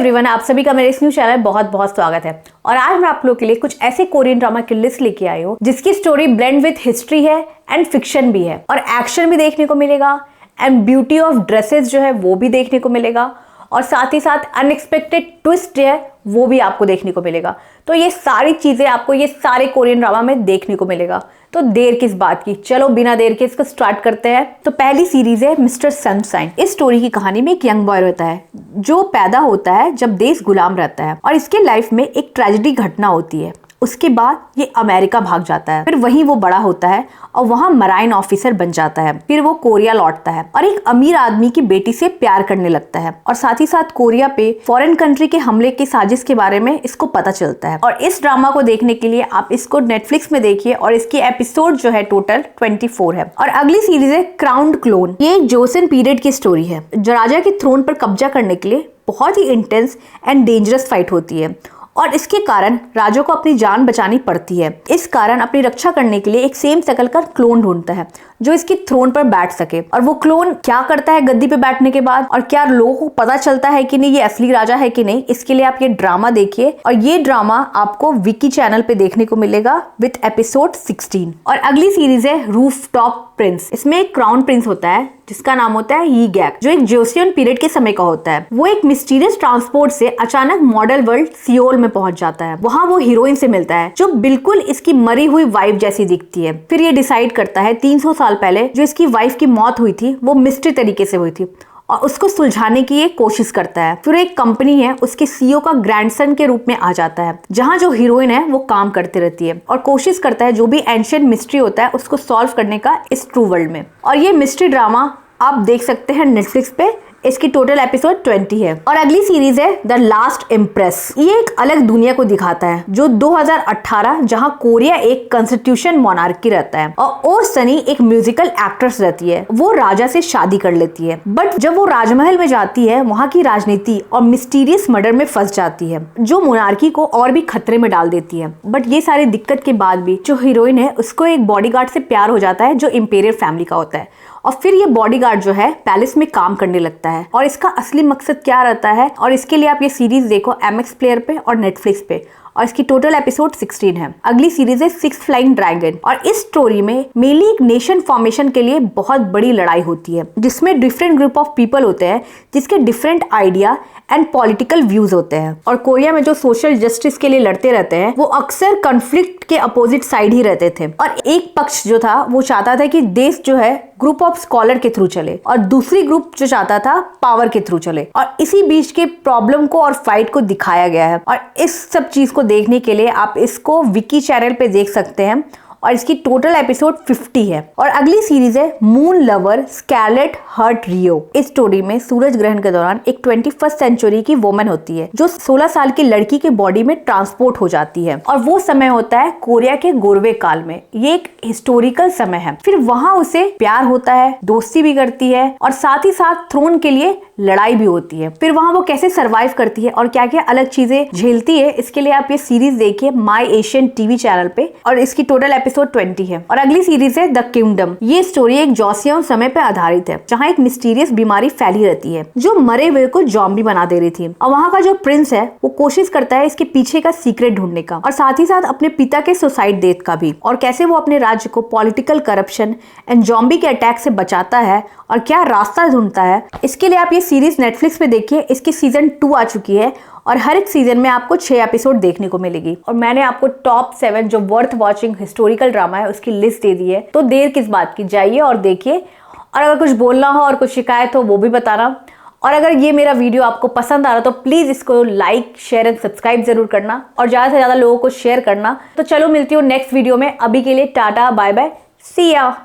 Everyone, आप सभी का मेरे इस न्यू चैनल बहुत बहुत स्वागत है। और आज मैं आप लोगों के लिए कुछ ऐसे कोरियन ड्रामा की लिस्ट लेके आई हूँ जिसकी स्टोरी ब्लेंड विद हिस्ट्री है एंड फिक्शन भी है, और एक्शन भी देखने को मिलेगा एंड ब्यूटी ऑफ ड्रेसेस जो है वो भी देखने को मिलेगा, और साथ ही साथ अनएक्सपेक्टेड ट्विस्ट है वो भी आपको देखने को मिलेगा। तो ये सारी चीजें आपको ये सारे कोरियन ड्रामा में देखने को मिलेगा। तो देर किस बात की, चलो बिना देर के इसको स्टार्ट करते हैं। तो पहली सीरीज है मिस्टर सनशाइन। इस स्टोरी की कहानी में एक यंग बॉय रहता है जो पैदा होता है जब देश गुलाम रहता है, और इसके लाइफ में एक ट्रेजेडी घटना होती है। उसके बाद ये अमेरिका भाग जाता है, फिर वहीं वो बड़ा होता है और वहाँ मराइन ऑफिसर बन जाता है। फिर वो कोरिया लौटता है और एक अमीर आदमी की बेटी से प्यार करने लगता है, और साथ ही साथ कोरिया पे फॉरेन कंट्री के हमले की साजिश के बारे में इसको पता चलता है। और इस ड्रामा को देखने के लिए आप इसको नेटफ्लिक्स में देखिए, और इसकी एपिसोड जो है टोटल 24 है। और अगली सीरीज है क्राउन क्लोन। ये एक जोसेन पीरियड की स्टोरी है। जो राजा के थ्रोन पर कब्जा करने के लिए बहुत ही इंटेंस एंड डेंजरस फाइट होती है, और इसके कारण राजा को अपनी जान बचानी पड़ती है। इस कारण अपनी रक्षा करने के लिए एक सेम शकल का क्लोन ढूंढता है जो इसके थ्रोन पर बैठ सके। और वो क्लोन क्या करता है गद्दी पे बैठने के बाद, और क्या लोगों को पता चलता है कि नहीं ये असली राजा है कि नहीं, इसके लिए आप ये ड्रामा देखिए। और ये ड्रामा आपको विकी चैनल पे देखने को मिलेगा विद एपिसोड 16। और अगली सीरीज है रूफटॉप प्रिंस। इसमें एक क्राउन प्रिंस होता है जिसका नाम होता है यी गैक, जो एक जोसियन पीरियड के समय का होता है। वो एक मिस्टीरियस ट्रांसपोर्ट से अचानक मॉडल वर्ल्ड सियोल में पहुंच जाता है। वहाँ वो हीरोइन से मिलता है जो बिल्कुल इसकी मरी हुई वाइफ जैसी दिखती है। फिर ये डिसाइड करता है 300 साल पहले जो इसकी वाइफ की मौत हुई थी वो मिस्ट्री तरीके से हुई थी, और उसको सुलझाने की ये कोशिश करता है। फिर एक कंपनी है उसके सीईओ का ग्रैंडसन के रूप में आ जाता है, जहाँ जो हीरोइन है वो काम करती रहती है और कोशिश करता है जो भी एंशिएंट मिस्ट्री होता है उसको सॉल्व करने का इस ट्रू वर्ल्ड में। और ये मिस्ट्री ड्रामा आप देख सकते हैं नेटफ्लिक्स पे। इसकी टोटल एपिसोड 20 है। और अगली सीरीज है द लास्ट इम्प्रेस। ये एक अलग दुनिया को दिखाता है जो 2018, जहां कोरिया एक कॉन्स्टिट्यूशन मोनार्की रहता है, और ओ सनी एक म्यूजिकल एक्ट्रेस रहती है। वो राजा से शादी कर लेती है, बट जब वो राजमहल में जाती है वहां की राजनीति और मिस्टीरियस मर्डर में फंस जाती है जो मोनार्की को और भी खतरे में डाल देती है। बट ये सारी दिक्कत के बाद भी जो हीरोइन है उसको एक बॉडीगार्ड से प्यार हो जाता है जो इंपीरियल फैमिली का होता है, और फिर ये बॉडीगार्ड जो है पैलेस में काम करने लगता है। और इसका असली मकसद क्या रहता है, और इसके लिए आप ये सीरीज देखो MX प्लेयर पे और नेटफ्लिक्स पे, और इसकी टोटल एपिसोड 16 है। अगली सीरीज है सिक्स फ्लाइंग ड्रैगन। और इस स्टोरी में मेनली एक नेशन फॉर्मेशन के लिए बहुत बड़ी लड़ाई होती है जिसमें डिफरेंट ग्रुप ऑफ पीपल होते हैं जिसके different idea and political views होते हैं। और कोरिया में जो सोशल जस्टिस के लिए लड़ते रहते हैं वो अक्सर कॉन्फ्लिक्ट के अपोजिट साइड ही रहते थे, और एक पक्ष जो था वो चाहता था कि देश जो है ग्रुप ऑफ स्कॉलर के थ्रू चले, और दूसरी ग्रुप जो चाहता था पावर के थ्रू चले। और इसी बीच के प्रॉब्लम को और फाइट को दिखाया गया है। और इस सब चीज को देखने के लिए आप इसको विकी चैनल पे देख सकते हैं, और इसकी टोटल एपिसोड 50 है। और अगली सीरीज है मून लवर स्कारलेट हर्ट रियो। इस स्टोरी में सूरज ग्रहण के दौरान एक 21st सेंचुरी की वुमन होती है जो 16 साल की लड़की के बॉडी में ट्रांसपोर्ट हो जाती है, और वो समय होता है कोरिया के गोरवे काल में। ये एक हिस्टोरिकल समय है। फिर वहाँ उसे प्यार होता है, दोस्ती भी करती है, और साथ ही साथ थ्रोन के लिए लड़ाई भी होती है। फिर वहाँ वो कैसे सरवाइव करती है और क्या क्या अलग चीजें झेलती है, इसके लिए आप ये सीरीज देखिए माई एशियन टीवी चैनल पे, और इसकी टोटल एपिसोड 20 है। और अगली सीरीज है द किंगडम। ये स्टोरी एक जोसियन समय पे आधारित है जहाँ एक मिस्टीरियस बीमारी फैली रहती है जो मरे हुए को जॉम्बी बना दे रही थी, और वहाँ का जो प्रिंस है वो कोशिश करता है इसके पीछे का सीक्रेट ढूंढने का, और साथ ही साथ अपने पिता के सुसाइड डेथ का भी, और कैसे वो अपने राज्य को पॉलिटिकल करप्शन एंड जॉम्बी के अटैक से बचाता है और क्या रास्ता ढूंढता है। इसके लिए आप ये सीरीज नेटफ्लिक्स पे देखिए। इसकी सीजन 2 आ चुकी है, और हर एक सीजन में आपको 6 एपिसोड देखने को मिलेगी। और मैंने आपको टॉप 7 जो वर्थ वॉचिंग हिस्टोरिकल ड्रामा है उसकी लिस्ट दे दी है, तो देर किस बात की, जाइए और देखिए। और अगर कुछ बोलना हो और कुछ शिकायत हो वो भी बताना। और अगर ये मेरा वीडियो आपको पसंद आ रहा तो प्लीज इसको लाइक शेयर एंड सब्सक्राइब जरूर करना, और ज्यादा से ज्यादा लोगों को शेयर करना। तो चलो मिलती हूँ नेक्स्ट वीडियो में। अभी के लिए टाटा बाय बाय, सी या।